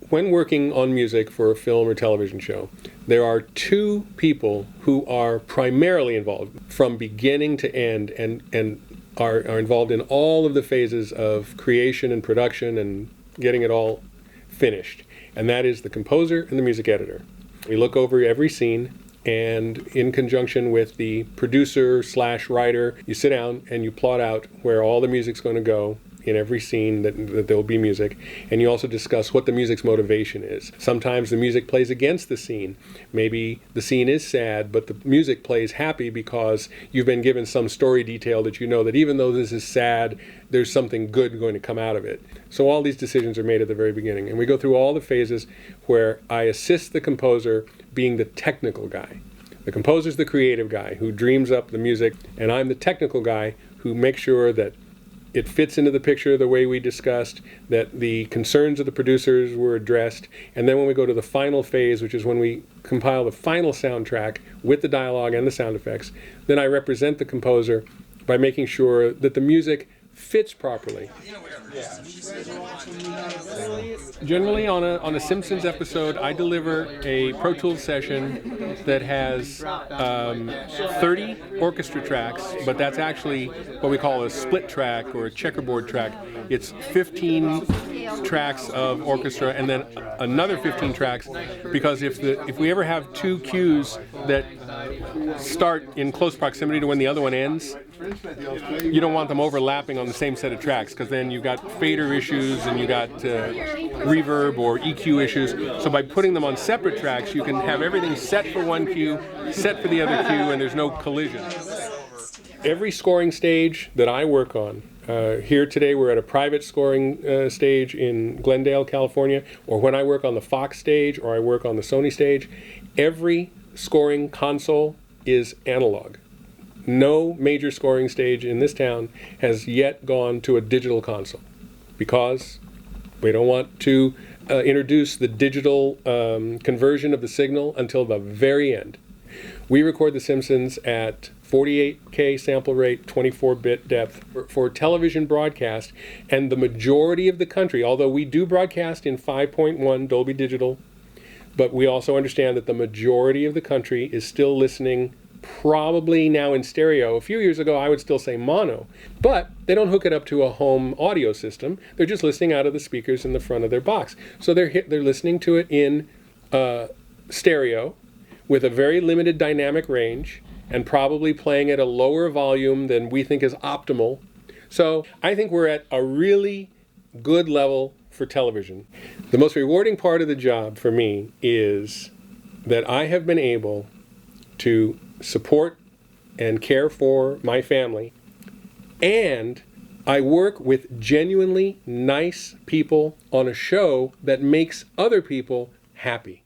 when working on music for a film or television show, there are two people who are primarily involved from beginning to end and are involved in all of the phases of creation and production and getting it all finished. And that is the composer and the music editor. We look over every scene, and in conjunction with the producer/writer, you sit down and you plot out where all the music's going to go in every scene, that there will be music, and you also discuss what the music's motivation is. Sometimes the music plays against the scene. Maybe the scene is sad, but the music plays happy because you've been given some story detail that you know that even though this is sad, there's something good going to come out of it. So all these decisions are made at the very beginning, and we go through all the phases where I assist the composer being the technical guy. The composer's the creative guy who dreams up the music, and I'm the technical guy who makes sure that it fits into the picture the way we discussed, that the concerns of the producers were addressed, and then when we go to the final phase, which is when we compile the final soundtrack with the dialogue and the sound effects, then I represent the composer by making sure that the music fits properly. Generally on a Simpsons episode, I deliver a Pro Tools session that has 30 orchestra tracks, but that's actually what we call a split track or a checkerboard track. It's 15 tracks of orchestra and then another 15 tracks, because if we ever have two cues that start in close proximity to when the other one ends, you don't want them overlapping on the same set of tracks, because then you've got fader issues and you got reverb or EQ issues. So by putting them on separate tracks, you can have everything set for one cue, set for the other cue, and there's no collision. Every scoring stage that I work on, here today we're at a private scoring stage in Glendale, California, or when I work on the Fox stage or I work on the Sony stage, every scoring console is analog. No major scoring stage in this town has yet gone to a digital console because we don't want to introduce the digital conversion of the signal until the very end. We record The Simpsons at 48K sample rate, 24-bit depth for television broadcast, and the majority of the country, although we do broadcast in 5.1 Dolby Digital, but we also understand that the majority of the country is still listening probably now in stereo. A few years ago, I would still say mono, but they don't hook it up to a home audio system. They're just listening out of the speakers in the front of their box. So they're listening to it in stereo with a very limited dynamic range and probably playing at a lower volume than we think is optimal. So I think we're at a really good level for television. The most rewarding part of the job for me is that I have been able to support and care for my family, and I work with genuinely nice people on a show that makes other people happy.